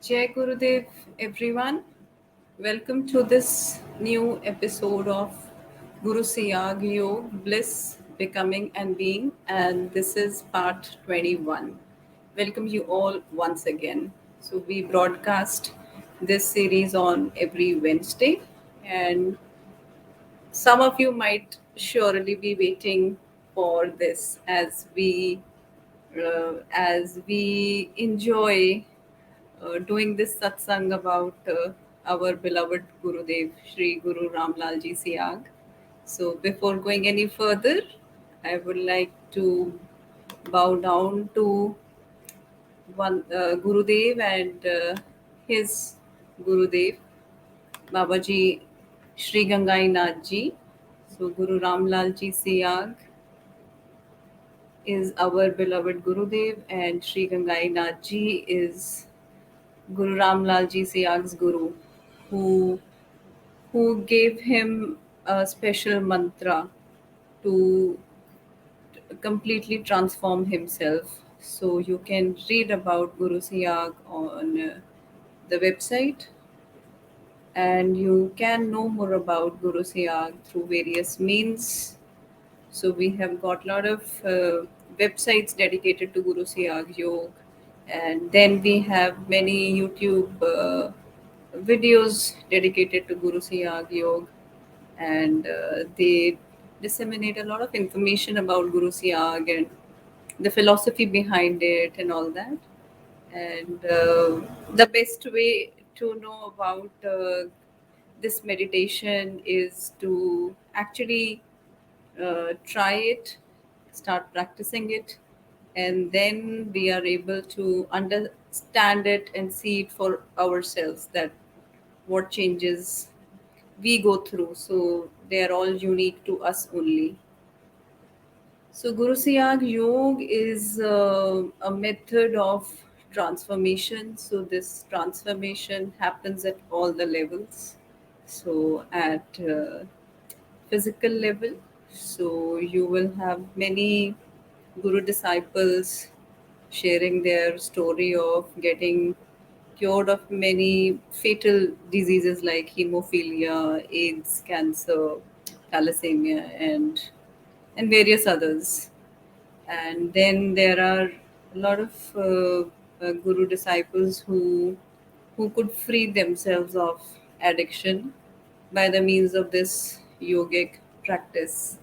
Jai Gurudev, everyone. Welcome to this new episode of Guru Siyag Yoga, Bliss, Becoming and Being, and this is part 21. Welcome you all once again. So, we broadcast this series on every Wednesday, and some of you might surely be waiting for this as we enjoy doing this satsang about our beloved Gurudev, Sri Guru Ramlal Ji Siyag. So, before going any further, I would like to bow down to one Gurudev and his Gurudev, Babaji Sri Gangai Nath Ji. So, Guru Ramlal Ji Siyag is our beloved Gurudev, and Sri Gangai Nath Ji is Guru Ramlal Ji Siyag's Guru, who who gave him a special mantra to completely transform himself. So you can read about Guru Siyag on the website, and you can know more about Guru Siyag through various means. So we have got a lot of websites dedicated to Guru Siyag Yoga, and then we have many YouTube videos dedicated to Guru Siyag Yoga, and they disseminate a lot of information about Guru Siyag and the philosophy behind it and all that. And the best way to know about this meditation is to actually try it, start practicing it, and then we are able to understand it and see it for ourselves that what changes we go through. So they are all unique to us only. So Guru Siyag Yoga is a method of transformation. So this transformation happens at all the levels. So at physical level, so you will have many Guru disciples sharing their story of getting cured of many fatal diseases like hemophilia, AIDS, cancer, thalassemia, and various others. And then there are a lot of Guru disciples who could free themselves of addiction by the means of this yogic practice.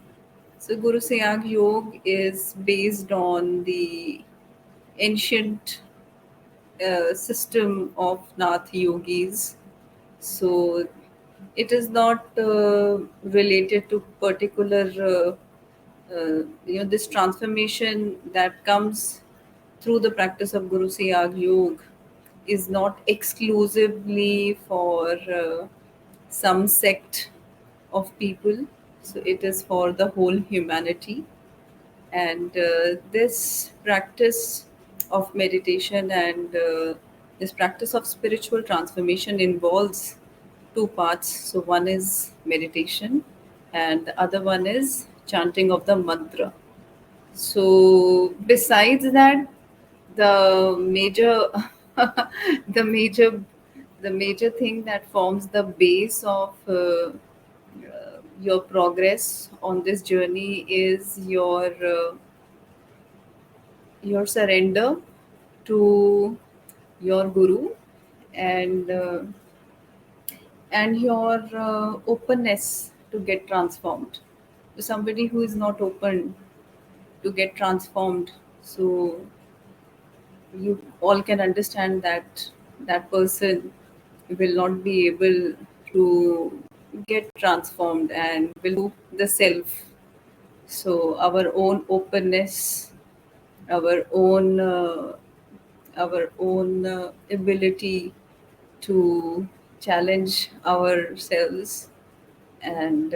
So Guru Siyag Yoga is based on the ancient system of Nath yogis. So it is not related to particular this transformation that comes through the practice of Guru Siyag Yoga is not exclusively for some sect of people. So it is for the whole humanity. And this practice of meditation and this practice of spiritual transformation involves two parts. So one is meditation, and the other one is chanting of the mantra. So besides that, the major the major the major thing that forms the base of your progress on this journey is your surrender to your guru, and your openness to get transformed. To somebody who is not open to get transformed, so you all can understand that that person will not be able to get transformed and will do the self. So our own openness, our own ability to challenge ourselves, and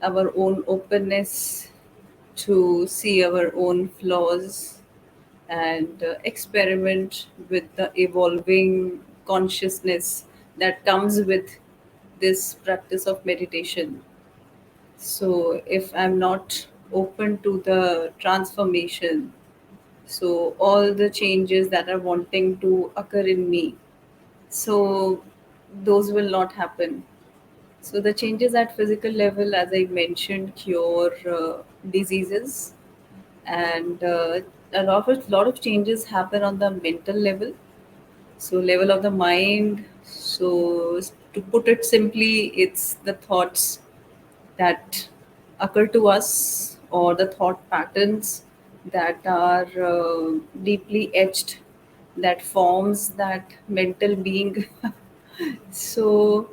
our own openness to see our own flaws and experiment with the evolving consciousness that comes with this practice of meditation. So if I'm not open to the transformation, So all the changes that are wanting to occur in me, so those will not happen. So the changes at physical level, as I mentioned, cure diseases, and a lot of changes happen on the mental level. So level of the mind. So to put it simply, it's the thoughts that occur to us, or the thought patterns that are deeply etched, that forms that mental being. So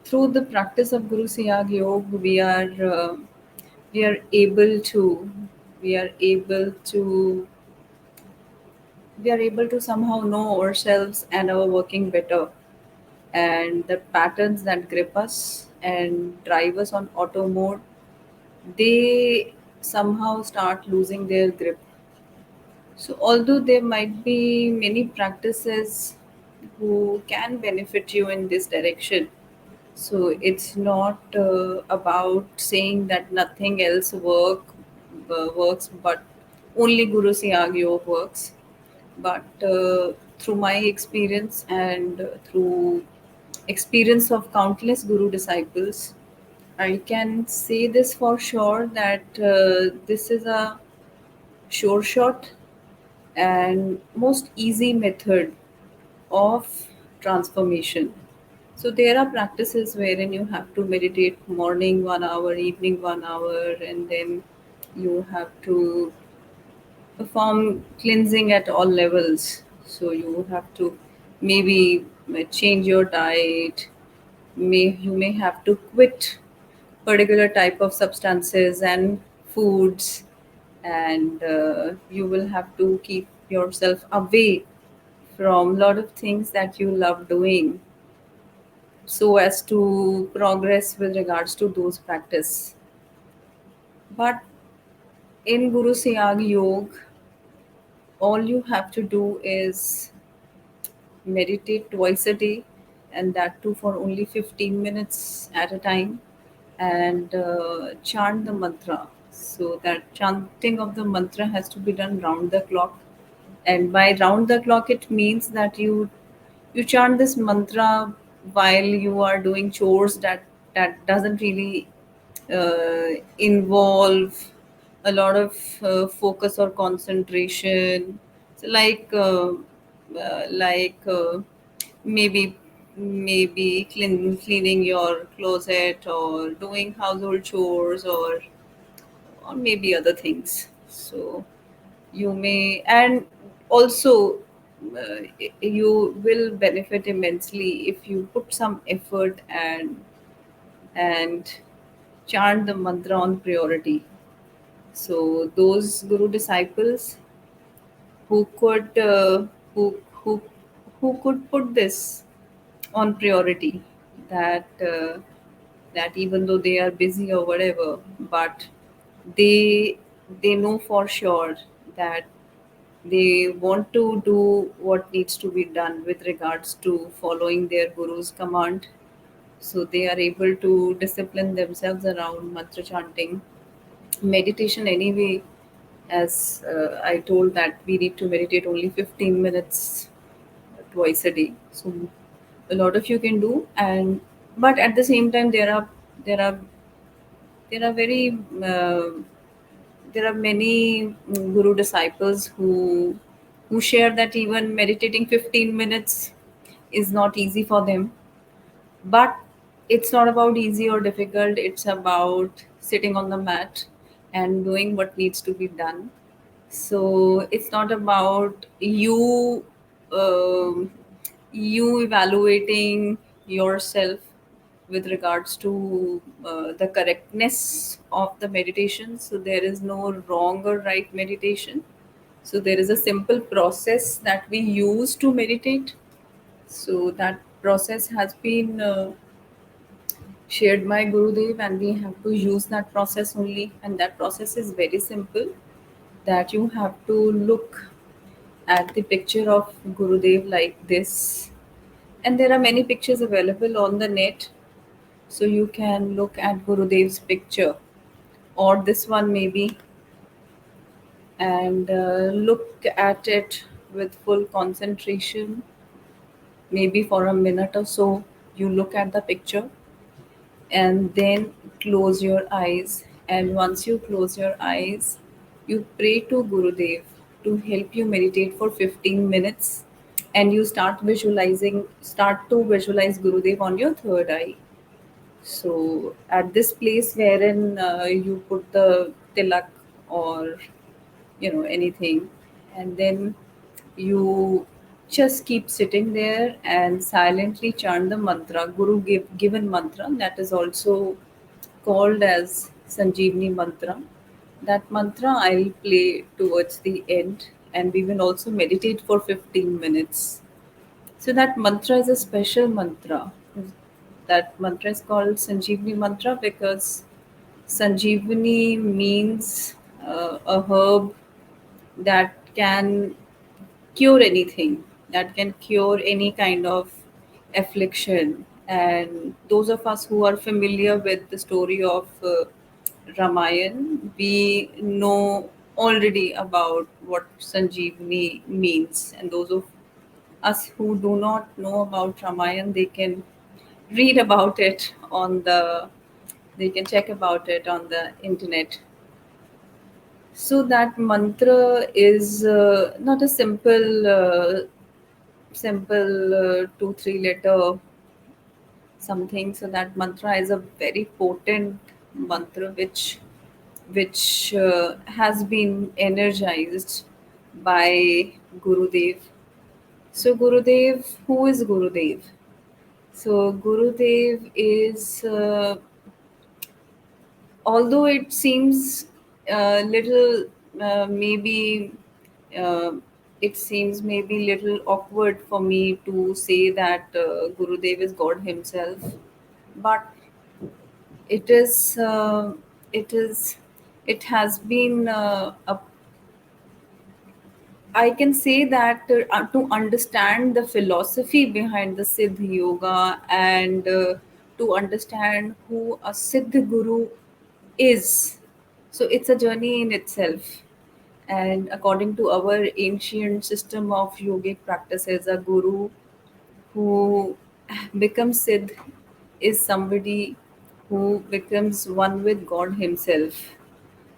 through the practice of Guru Siyag Yoga, we are able to we are able to we are able to somehow know ourselves and our working better, and the patterns that grip us and drive us on auto mode, they somehow start losing their grip. So although there might be many practices who can benefit you in this direction, so it's not about saying that nothing else works, but only Guru Siyag Yoga works. But through my experience, and through experience of countless Guru disciples, I can say this for sure, that this is a sure shot and most easy method of transformation. So there are practices wherein you have to meditate morning 1 hour, evening 1 hour, and then you have to perform cleansing at all levels. So you have to maybe change your diet. You may have to quit particular type of substances and foods, and you will have to keep yourself away from lot of things that you love doing, so as to progress with regards to those practice. But in Guru Siyag Yoga, all you have to do is meditate twice a day, and that too for only 15 minutes at a time, and chant the mantra. So that chanting of the mantra has to be done round the clock, and by round the clock it means that you chant this mantra while you are doing chores, that doesn't really involve a lot of focus or concentration. So like maybe cleaning your closet, or doing household chores, or maybe other things. So you may, and also you will benefit immensely if you put some effort and chant the mantra on priority. So those Guru disciples who could who who could put this on priority, that that even though they are busy or whatever, but they they know for sure that they want to do what needs to be done with regards to following their guru's command. So they are able to discipline themselves around mantra chanting, meditation anyway. As I told, that we need to meditate only 15 minutes twice a day. So a lot of you can do, and but at the same time there are there are very there are many guru disciples who share that even meditating 15 minutes is not easy for them. But it's not about easy or difficult, it's about sitting on the mat and doing what needs to be done. So it's not about you evaluating yourself with regards to the correctness of the meditation. So there is no wrong or right meditation. So there is a simple process that we use to meditate. So that process has been shared by Gurudev, and we have to use that process only. And that process is very simple, that you have to look at the picture of Gurudev like this. And there are many pictures available on the net. So you can look at Gurudev's picture, or this one maybe. and look at it with full concentration, maybe for a minute or so. You look at the picture and then close your eyes. And once you close your eyes, you pray to Gurudev to help you meditate for 15 minutes. And you start to visualize Gurudev on your third eye. So at this place wherein you put the tilak or anything, and then you just keep sitting there and silently chant the mantra, given mantra, that is also called as Sanjeevani mantra. That mantra I'll play towards the end, and we will also meditate for 15 minutes. So that mantra is a special mantra. That mantra is called Sanjeevani mantra because Sanjeevani means a herb that can cure anything, that can cure any kind of affliction. And those of us who are familiar with the story of Ramayan, we know already about what Sanjeevani means. And those of us who do not know about Ramayan, they can read about it on the they can check about it on the internet. So that mantra is not a simple 2 3 letter something. So that mantra is a very potent mantra which has been energized by Gurudev. So Gurudev, who is Gurudev? So Gurudev is, although it seems little, maybe uh, it seems maybe little awkward for me to say that Gurudev is God Himself, but it is, it is, it has been I can say that to understand the philosophy behind the Siddh Yoga and to understand who a Siddh Guru is. So it's a journey in itself. And according to our ancient system of yogic practices, a guru who becomes Siddh is somebody who becomes one with God Himself.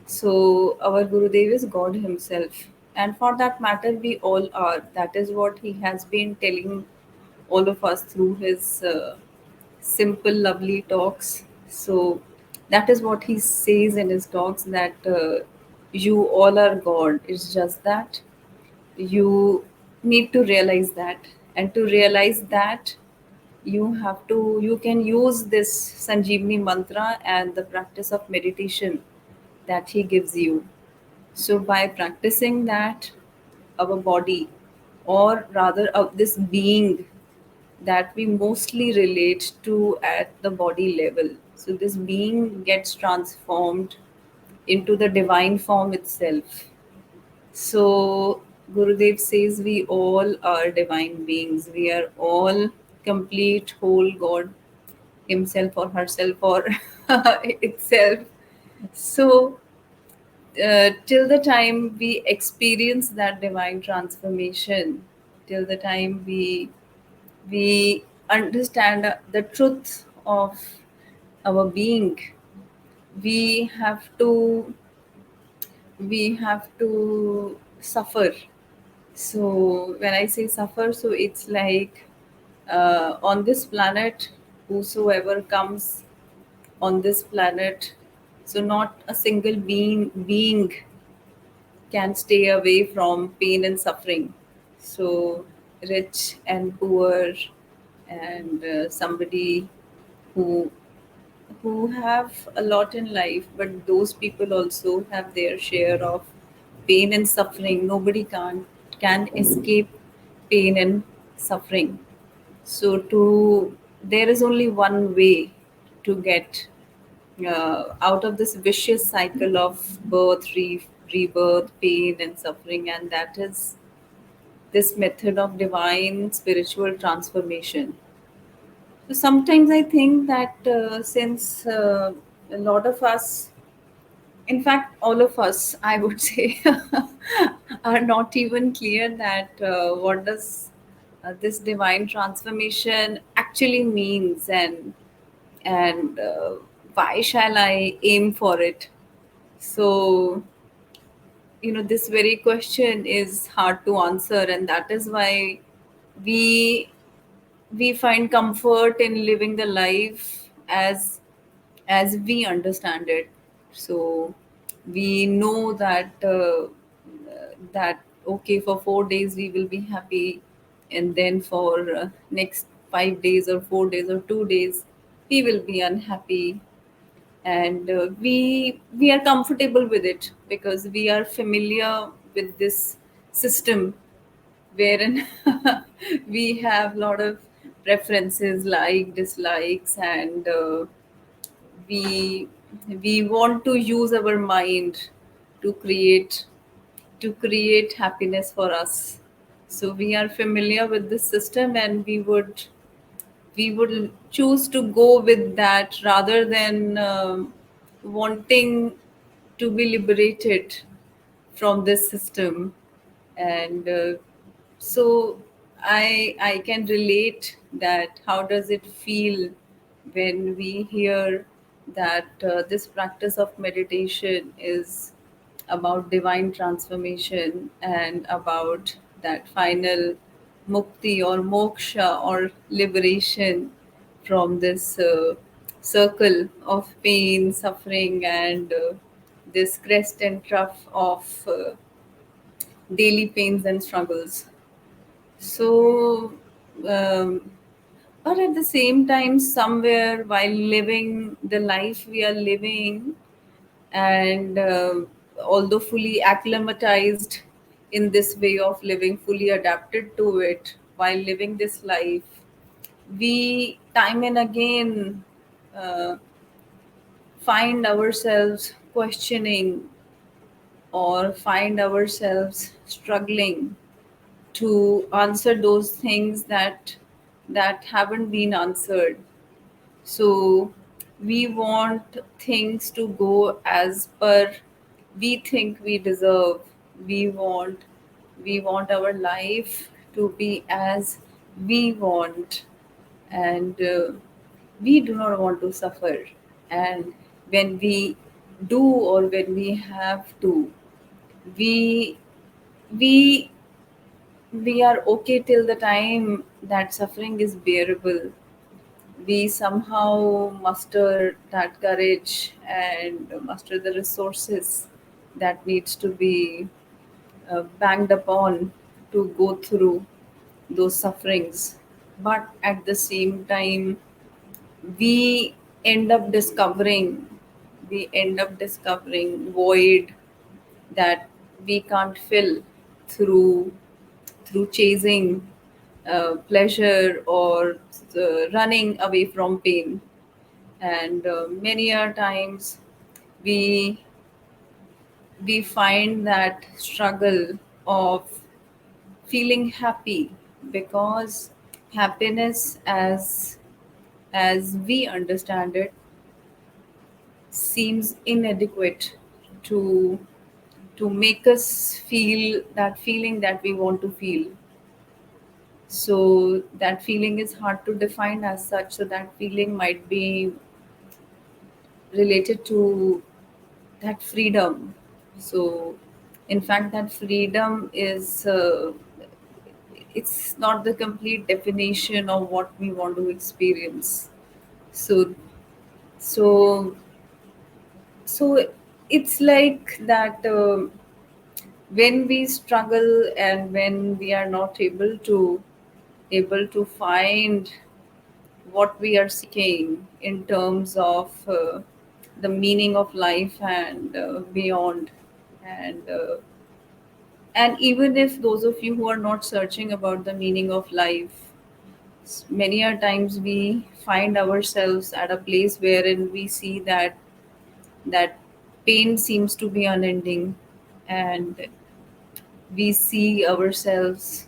So our Gurudev is God Himself. And for that matter, we all are. That is what He has been telling all of us through His simple, lovely talks. So that is what He says in His talks, that you all are God. It's just that you need to realize that. And to realize that, you can use this Sanjeevani mantra and the practice of meditation that He gives you. So, by practicing that, our body, or rather, this being that we mostly relate to at the body level, so this being gets transformed into the divine form itself. So, Gurudev says we all are divine beings, we are all complete, whole God Himself or herself or itself. So, till the time we experience that divine transformation, till the time we understand the truth of our being, we have to we have to suffer. So when I say suffer, so it's like on this planet, whosoever comes on this planet, so not a single being can stay away from pain and suffering. So, rich and poor, and somebody who have a lot in life, but those people also have their share of pain and suffering. Nobody can escape pain and suffering. So, to there is only one way to get out of this vicious cycle of rebirth, pain, and suffering, and that is this method of divine spiritual transformation. So sometimes I think that since a lot of us in fact, all of us, I would say, are not even clear that what does this divine transformation actually means, and why shall I aim for it. So, this very question is hard to answer, and that is why we we find comfort in living the life as we understand it. So we know that okay, for 4 days we will be happy, and then for next 5 days or 4 days or 2 days we will be unhappy, and we are comfortable with it because we are familiar with this system wherein we have a lot of preferences, like dislikes, and we we want to use our mind to create happiness for us. So we are familiar with this system, and we would choose to go with that rather than wanting to be liberated from this system. And so I can relate that how does it feel when we hear that this practice of meditation is about divine transformation and about that final mukti or moksha or liberation from this circle of pain, suffering, and this crest and trough of daily pains and struggles. So, um, but at the same time, somewhere while living the life we are living, and although fully acclimatized in this way of living, fully adapted to it while living this life, we time and again uh, find ourselves questioning or find ourselves struggling to answer those things that haven't been answered. So we want things to go as per we think we deserve. We want we want our life to be as we want, and we do not want to suffer. And when we do, or when we have to, we we we are okay till the time that suffering is bearable. We somehow muster that courage and muster the resources that needs to be banged upon to go through those sufferings. But at the same time, we end up discovering we end up discovering void that we can't fill through chasing pleasure or running away from pain. And many a times we we find that struggle of feeling happy, because happiness as we understand it seems inadequate to make us feel that feeling that we want to feel. So that feeling is hard to define as such. So that feeling might be related to that freedom. So in fact, that freedom is it's not the complete definition of what we want to experience. So so so it's like that when we struggle and when we are not able to find what we are seeking in terms of the meaning of life and beyond. And uh, and even if those of you who are not searching about the meaning of life, many a times we find ourselves at a place wherein we see that pain seems to be unending, and we see ourselves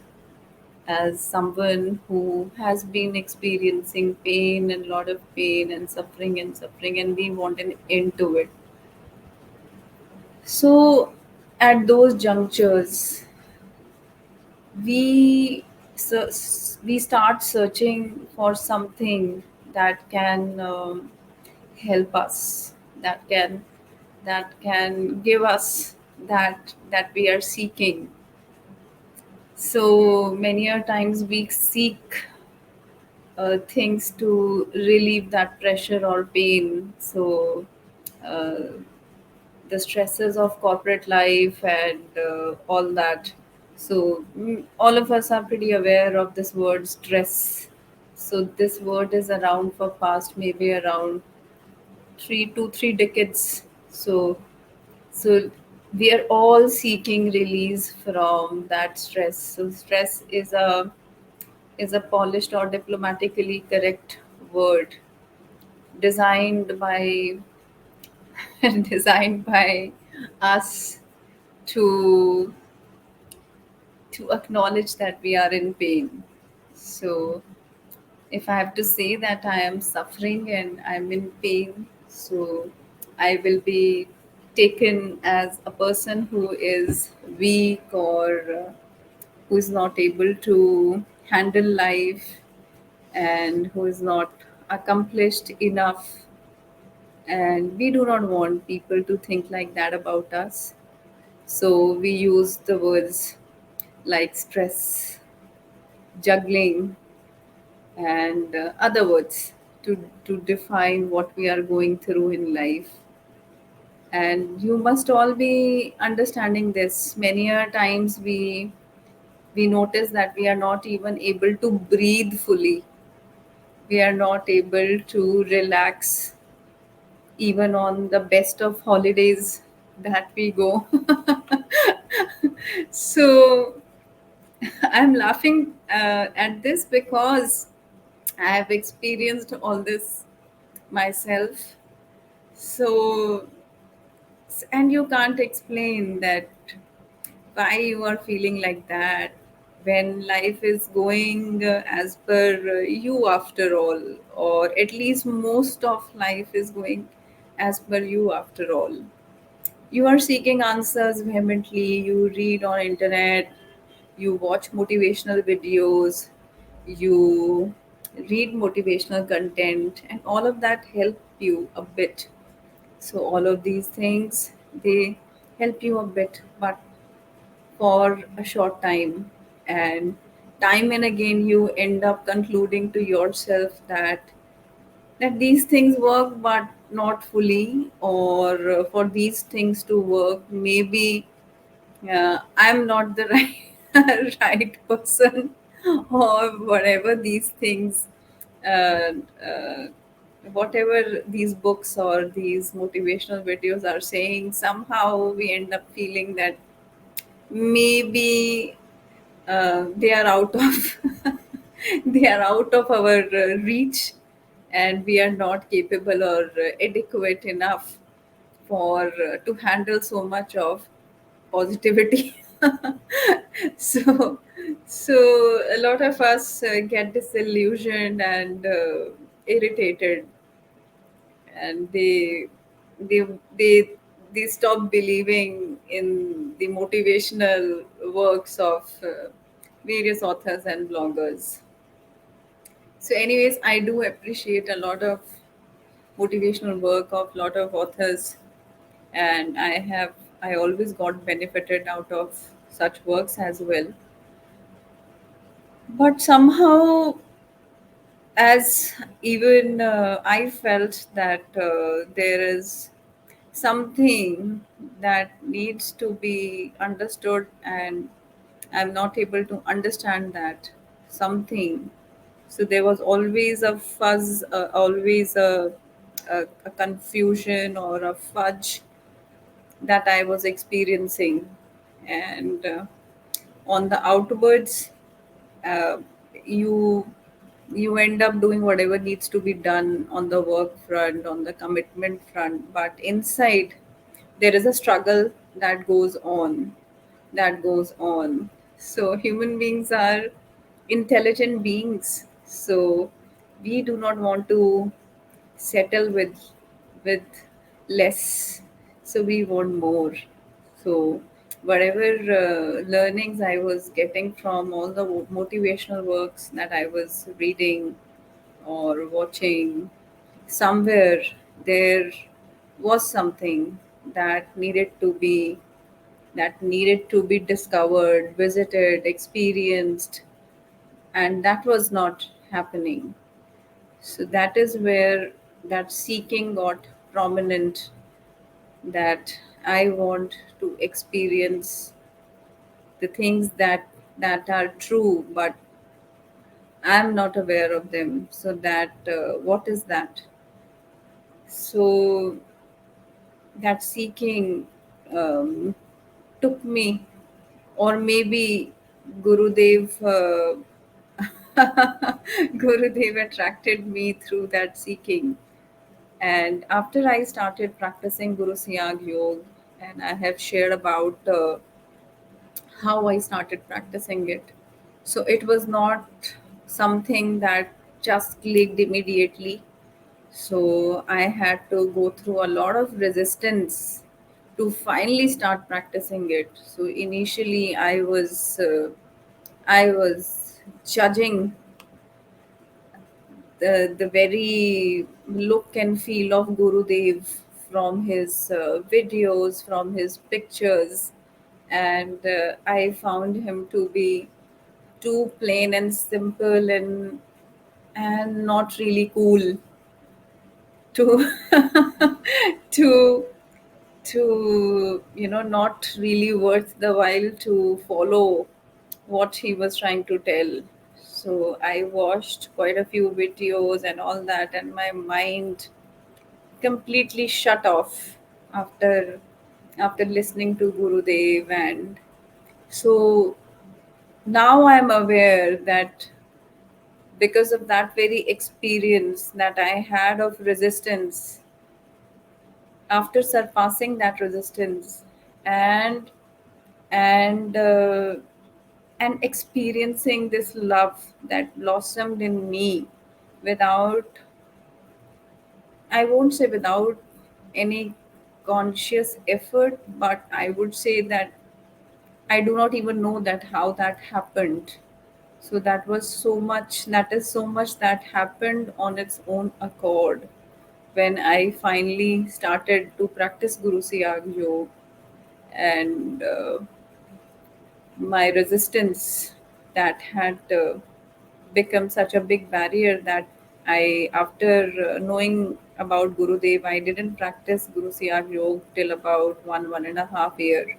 as someone who has been experiencing pain and a lot of pain and suffering and suffering, and we want an end to it. So at those junctures, we we start searching for something that can help us, that can give us that we are seeking. So many a times we seek things to relieve that pressure or pain. So uh, the stresses of corporate life and all that. So all of us are pretty aware of this word stress. So this word is around for past maybe around 3 to 3 decades. So we are all seeking release from that stress. So stress is a polished or diplomatically correct word designed by designed by us to acknowledge that we are in pain. So if I have to say that I am suffering and I'm in pain, so I will be taken as a person who is weak or who is not able to handle life and who is not accomplished enough. And we do not want people to think like that about us. So we use the words like stress, juggling, and other words to define what we are going through in life. And you must all be understanding this. Many a times we notice that we are not even able to breathe fully. We are not able to relax even on the best of holidays that we go. So I'm laughing at this because I have experienced all this myself. So, and you can't explain that why you are feeling like that when life is going as per you after all, or at least most of life is going as per you after all. You are seeking answers vehemently, you read on internet, you watch motivational videos, you read motivational content, and all of that help you a bit. So all of these things, they help you a bit, but for a short time. And time and again you end up concluding to yourself that these things work but not fully, or for these things to work maybe I'm not the right person, or whatever these things, uh, uh, whatever these books or these motivational videos are saying. Somehow we end up feeling that maybe they are out of they are out of our reach, and we are not capable or adequate enough for to handle so much of positivity. so so a lot of us get disillusioned and irritated, and they they they stop believing in the motivational works of various authors and bloggers. So anyways, I do appreciate a lot of motivational work of lot of authors, and I always got benefited out of such works as well. But somehow, as even I felt that there is something that needs to be understood, and I'm not able to understand that something. So there was always a fuzz, always a confusion or a fudge that I was experiencing. And on the outwards, uh, you you end up doing whatever needs to be done on the work front, on the commitment front, but inside there is a struggle that goes on, so human beings are intelligent beings, so we do not want to settle with less, so we want more. So, whatever learnings I was getting from all the motivational works that I was reading or watching, somewhere there was something that needed to be discovered, visited, experienced, and that was not happening. So that is where that seeking got prominent, that I want to experience the things that are true, but I'm not aware of them. So that what is that? So that seeking um, took me, or maybe Gurudev. Gurudev attracted me through that seeking. And after I started practicing Guru Siyag Yoga, and I have shared about how I started practicing it. So it was not something that just clicked immediately. So I had to go through a lot of resistance to finally start practicing it. So initially I was judging the very look and feel of Gurudev from his videos, from his pictures, and I found him to be too plain and simple and not really cool to to not really worth the while to follow what he was trying to tell. So I watched quite a few videos and all that, and my mind completely shut off after listening to Gurudev. And so now I'm aware that because of that very experience that I had of resistance, after surpassing that resistance and and uh, and experiencing this love that blossomed in me without, I won't say without any conscious effort, but I would say that I do not even know that how that happened. So that is so much that happened on its own accord when I finally started to practice Guru Siyag Yoga. And my resistance that had become such a big barrier that after knowing about Gurudev, I didn't practice Guru Siyag Yoga till about 1.5 year,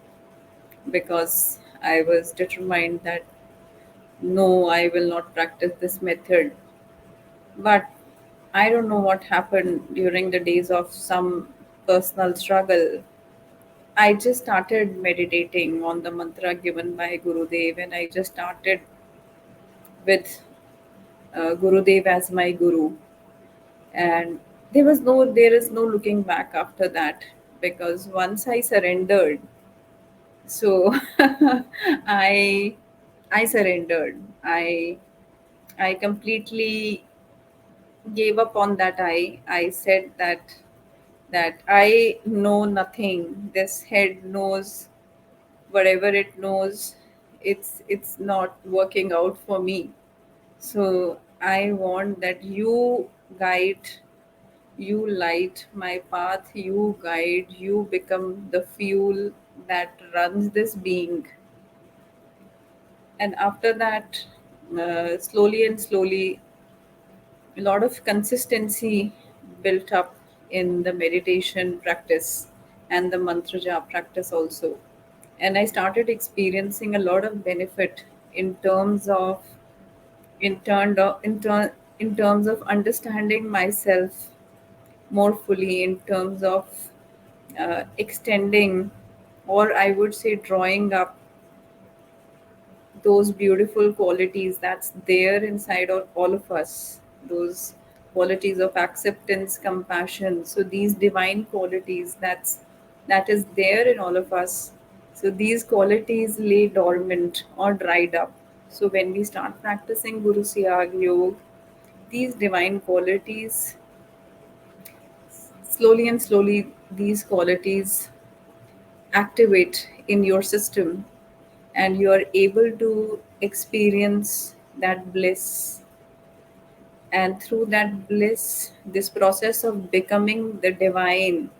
because I was determined that no, I will not practice this method. But I don't know what happened during the days of some personal struggle. I just started meditating on the mantra given by Gurudev, and I just started with Gurudev as my guru. And there is no looking back after that, because once I surrendered, so I, I surrendered. I completely gave up on that. I said that I know nothing. This head knows whatever it knows. It's not working out for me. So I want that guide, you light my path, you guide, you become the fuel that runs this being. And after that, slowly and slowly, a lot of consistency built up in the meditation practice and the mantra japa practice also. And I started experiencing a lot of benefit in terms of in terms of understanding myself more fully, in terms of extending, or I would say drawing up those beautiful qualities that's there inside of all of us, those qualities of acceptance, compassion. So these divine qualities that is there in all of us. So these qualities lay dormant or dried up. So when we start practicing Guru Siyag Yoga, these divine qualities, slowly and slowly, these qualities activate in your system, and you are able to experience that bliss. And through that bliss, this process of becoming the divine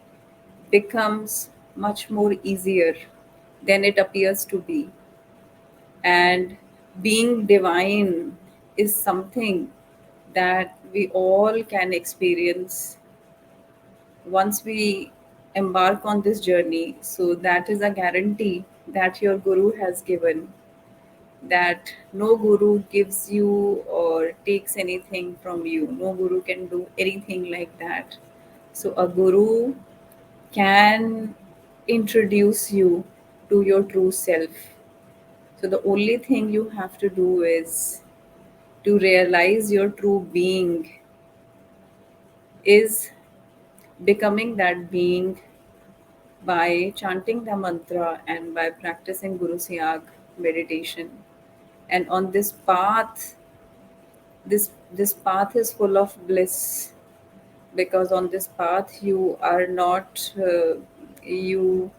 becomes much more easier than it appears to be. And being divine is something that we all can experience once we embark on this journey. So, that is a guarantee that your guru has given, that no guru gives you or takes anything from you. No guru can do anything like that. So, a guru can introduce you to your true self. So, the only thing you have to do is to realize your true being is becoming that being by chanting the mantra and by practicing Guru Siyag meditation. And on this path, this path is full of bliss, because on this path you are not you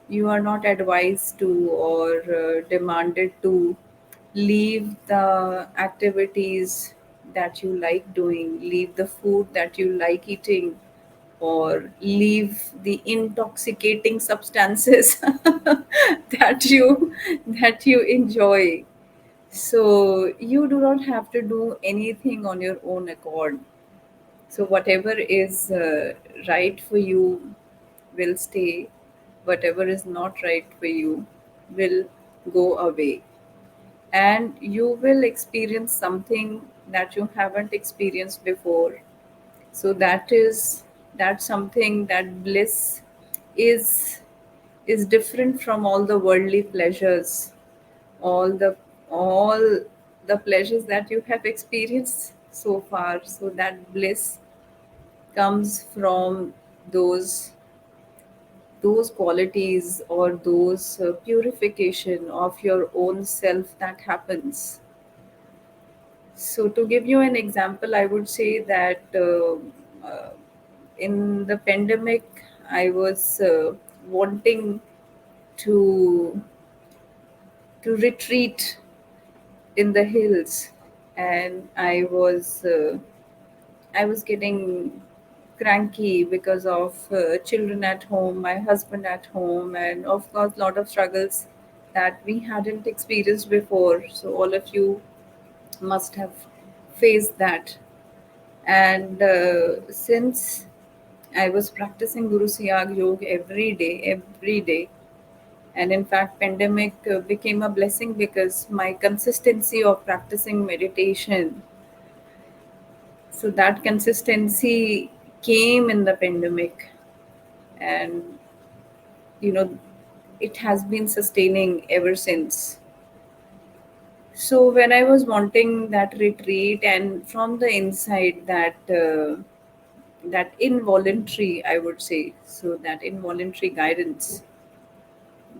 you are not advised to or demanded to leave the activities that you like doing, leave the food that you like eating, or leave the intoxicating substances that you enjoy. So you do not have to do anything on your own accord. So whatever is right for you will stay, whatever is not right for you will go away, and you will experience something that you haven't experienced before. So that's something, that bliss is is different from all the worldly pleasures, all the pleasures that you have experienced so far. So that bliss comes from those those qualities, or those purification of your own self that happens. So to give you an example, I would say that uh, in the pandemic, I was wanting to retreat in the hills, and I was getting cranky because of children at home, my husband at home, and of course, lot of struggles that we hadn't experienced before. So all of you must have faced that. And since I was practicing Guru Siyag Yoga every day, and in fact, pandemic became a blessing because my consistency of practicing meditation, so that consistency came in the pandemic, and you know it has been sustaining ever since. So when I was wanting that retreat, and from the inside, that involuntary, I would say, so that involuntary guidance,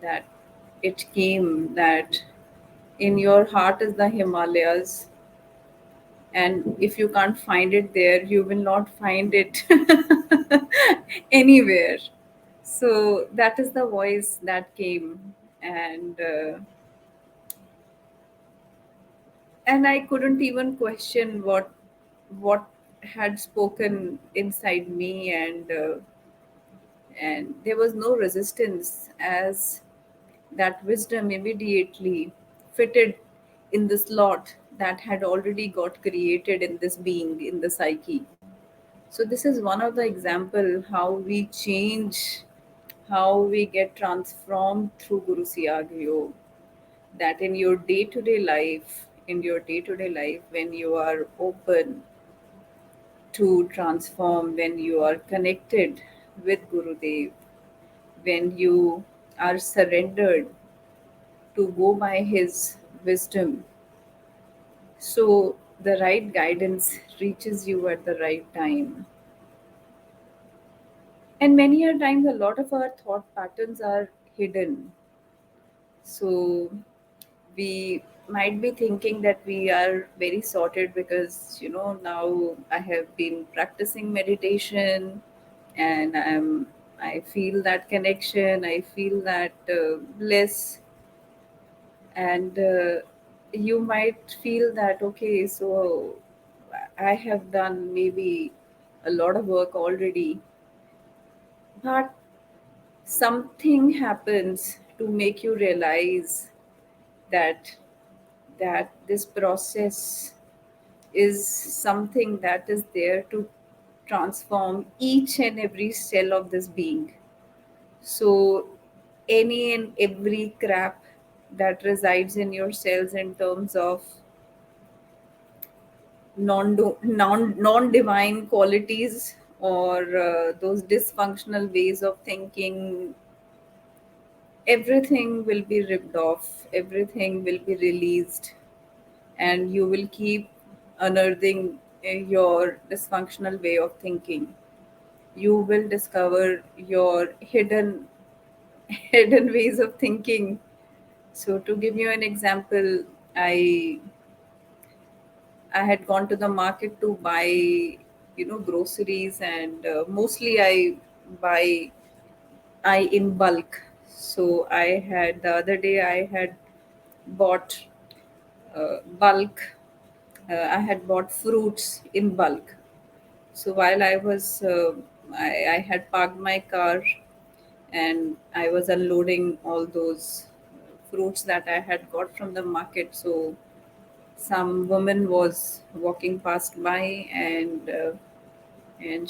that it came, that in your heart is the Himalayas, and if you can't find it there, you will not find it anywhere. So that is the voice that came, and I couldn't even question what had spoken inside me, and there was no resistance, as that wisdom immediately fitted in the slot that had already got created in this being, in the psyche. So this is one of the example how we change, how we get transformed through Guru Siyag Yoga. That in your day-to-day life, when you are open to transform, when you are connected with Gurudev, when you are surrendered to go by his wisdom, so the right guidance reaches you at the right time. And many a times, a lot of our thought patterns are hidden. So we might be thinking that we are very sorted because now I have been practicing meditation, and I'm I feel that connection, I feel that bliss. And you might feel that, okay, so I have done maybe a lot of work already, but something happens to make you realize that this process is something that is there to transform each and every cell of this being. So any and every crap that resides in your cells in terms of non divine qualities, or those dysfunctional ways of thinking, everything will be ripped off, everything will be released, and you will keep unearthing your dysfunctional way of thinking. You will discover your hidden ways of thinking. So to give you an example, i I had gone to the market to buy, groceries, and mostly buy I in bulk. So I had the other day I had bought bulk. I had bought fruits in bulk. So while I had parked my car and I was unloading all those fruits that I had got from the market. So some woman was walking past by, and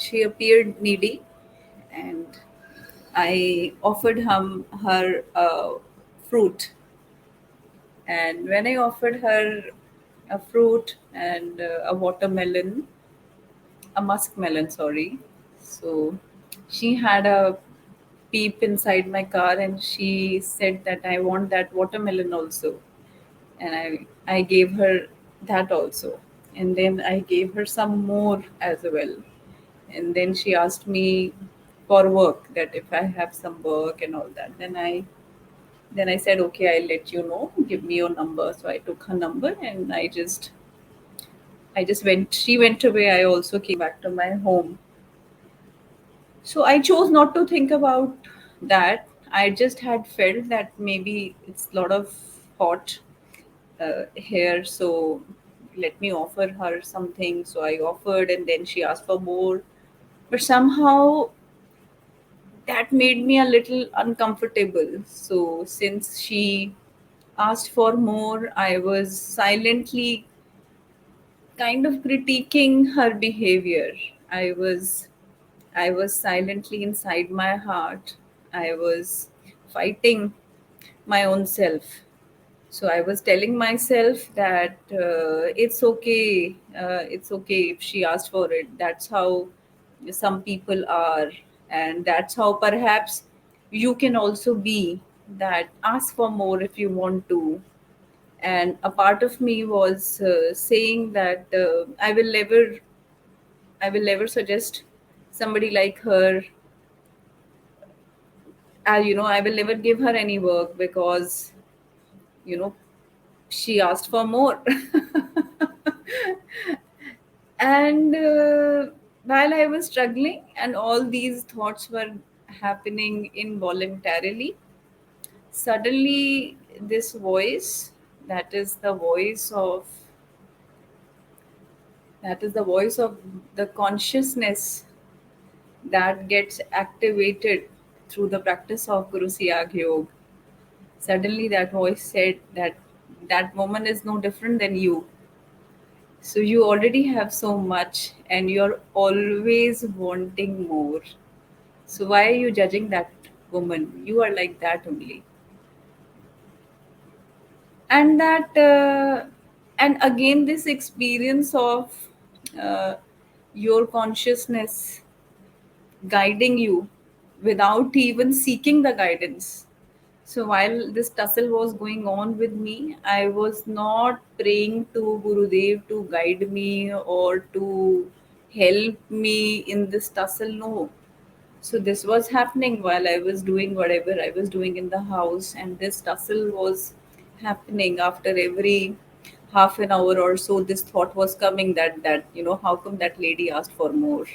she appeared needy, and I offered her fruit. And when I offered her a fruit and a watermelon, a muskmelon, sorry. So she had a peep inside my car and she said that I want that watermelon also. And I gave her that also. And then I gave her some more as well. And then she asked me for work, that if I have some work and all that. Then I said, okay, I'll let you know. Give me your number. So I took her number and I just went. She went away. I also came back to my home. So I chose not to think about that. I just had felt that maybe it's a lot of hot here, so let me offer her something. So I offered, and then she asked for more. But somehow that made me a little uncomfortable. So since she asked for more, I was silently kind of critiquing her behavior. I was I was silently inside my heart. I was fighting my own self. So I was telling myself that it's okay if she asked for it. That's how some people are, and that's how perhaps you can also be. That ask for more if you want to. And a part of me was saying that I will never suggest somebody like her. I will never give her any work because you know she asked for more. And while I was struggling and all these thoughts were happening involuntarily, suddenly this voice, that is the voice of the consciousness that gets activated through the practice of Guru Siyag Yoga. Suddenly that voice said that that woman is no different than you. So you already have so much and you're always wanting more. So why are you judging that woman? You are like that only. And again, this experience of uh, your consciousness guiding you without even seeking the guidance. So while this tussle was going on with me, I was not praying to Gurudev to guide me or to help me in this tussle. No. So this was happening while I was doing whatever I was doing in the house, and this tussle was happening after every half an hour or so. This thought was coming that how come that lady asked for more?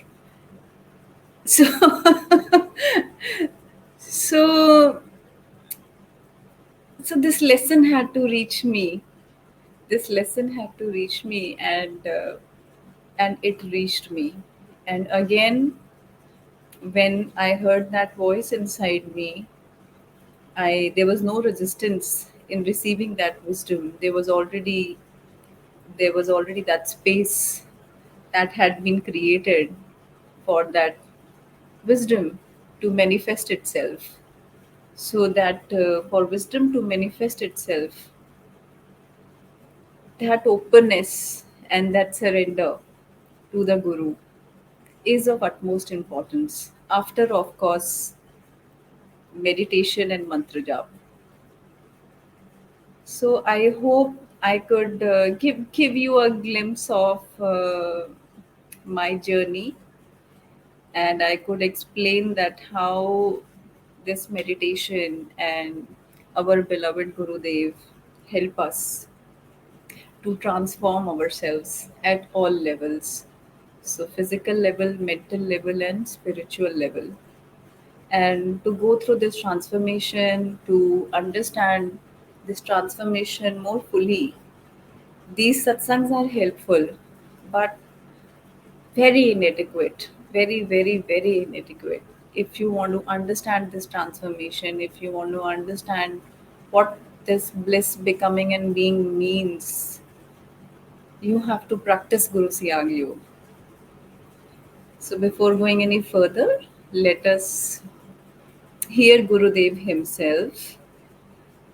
So, so, so this lesson had to reach me. This lesson had to reach me, and it reached me. And again, when I heard that voice inside me, I there was no resistance in receiving that wisdom. There was already that space that had been created for that wisdom to manifest itself. So that for wisdom to manifest itself, that openness and that surrender to the Guru is of utmost importance. After, of course, meditation and mantra jap. So I hope I could give you a glimpse of my journey, and I could explain that how this meditation and our beloved Gurudev help us to transform ourselves at all levels. So physical level, mental level, and spiritual level. And to go through this transformation, to understand this transformation more fully, these satsangs are helpful, but very inadequate, very, very, very inadequate. If you want to understand this transformation, if you want to understand what this bliss becoming and being means, you have to practice Guru Siyag Yoga. So before going any further, let us hear Gurudev himself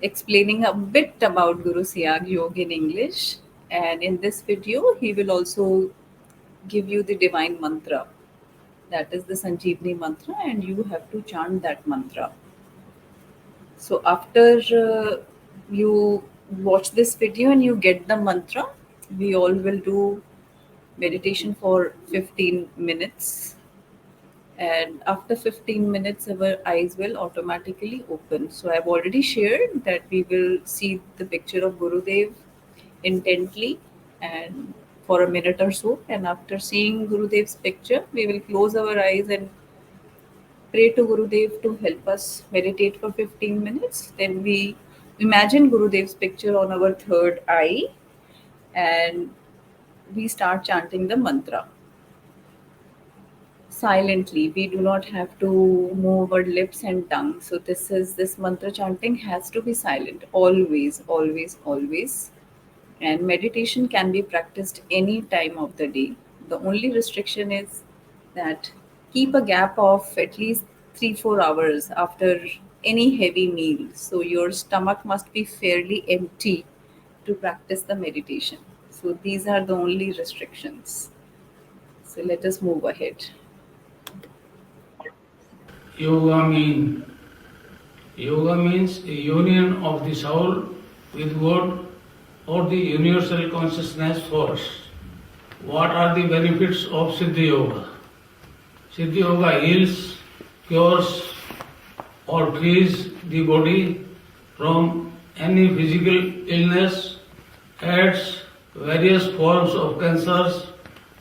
explaining a bit about Guru Siyag Yoga in English. And in this video, he will also give you the divine mantra. That is the Sanjeevani mantra, and you have to chant that mantra. So after you watch this video and you get the mantra, we all will do meditation for 15 minutes. And after 15 minutes, our eyes will automatically open. So I've already shared that we will see the picture of Gurudev intently and for a minute or so. And after seeing Gurudev's picture, we will close our eyes and pray to Gurudev to help us meditate for 15 minutes. Then we imagine Gurudev's picture on our third eye, and we start chanting the mantra silently. We do not have to move our lips and tongue. So this mantra chanting has to be silent always, always, always. And meditation can be practiced any time of the day. The only restriction is that keep a gap of at least 3-4 hours after any heavy meal. So your stomach must be fairly empty to practice the meditation. So these are the only restrictions. So let us move ahead. Yoga mean Yoga means a union of the soul with God or the universal consciousness force. What are the benefits of Siddhi Yoga? Siddhi Yoga heals, cures, or frees the body from any physical illness, adds various forms of cancers,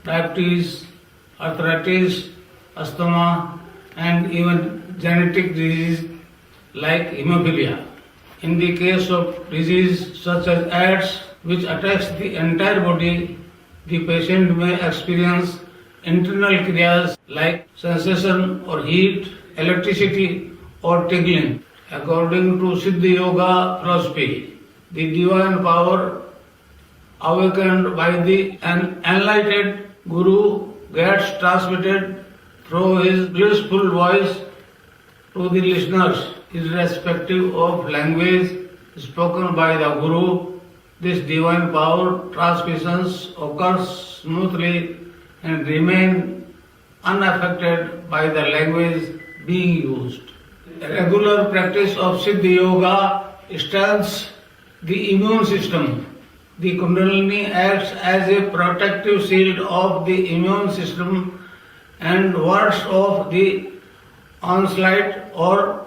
diabetes, arthritis, asthma, and even genetic disease like hemophilia. In the case of disease such as AIDS, which attacks the entire body, the patient may experience internal kriyas like sensation or heat, electricity or tingling. According to Siddhi Yoga philosophy, the divine power awakened by the enlightened Guru gets transmitted through his blissful voice to the listeners, irrespective of language spoken by the Guru. This divine power transmissions occurs smoothly and remain unaffected by the language being used. Regular practice of Siddhi Yoga strengthens the immune system. The Kundalini acts as a protective shield of the immune system and wards off the onslaught or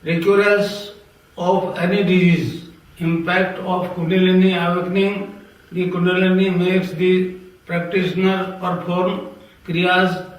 recurrence of any disease. Impact of Kundalini awakening. The Kundalini makes the practitioner perform kriyas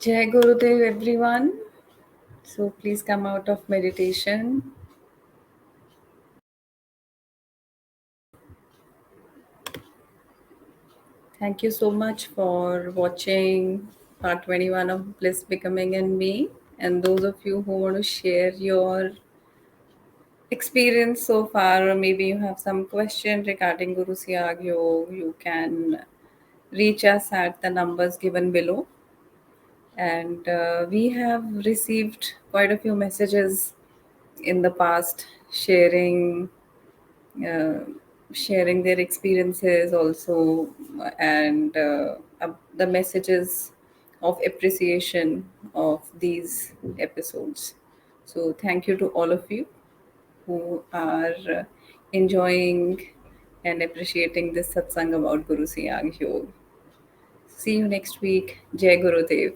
Jai Gurudev, everyone. So please come out of meditation. Thank you so much for watching part 21 of Bliss Becoming and Me. And those of you who want to share your experience so far, or maybe you have some question regarding Guru Siyag Yoga, you can reach us at the numbers given below. And we have received quite a few messages in the past uh, sharing their experiences also, and the messages of appreciation of these episodes. So thank you to all of you who are enjoying and appreciating this satsang about Guru Siyag Yoga. See you next week. Jai Gurudev.